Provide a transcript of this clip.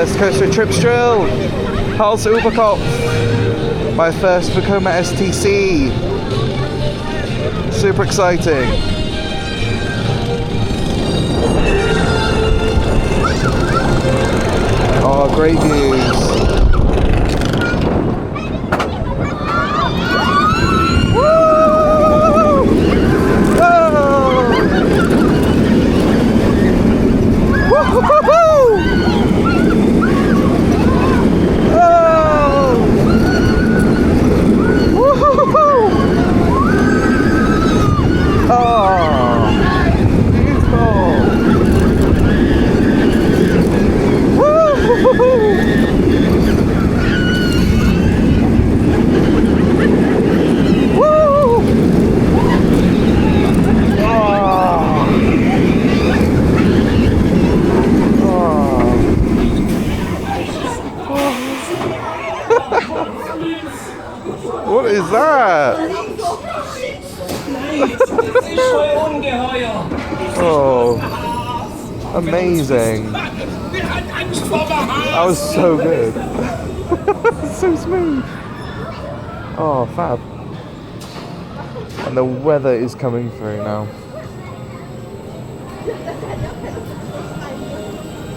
first coaster Tripsdrill, Hals-uber-Kopf, my first Vekoma STC. Super exciting. Oh, great views. What is that? Oh, amazing. That was so good. So smooth. Oh, fab. And the weather is coming through now.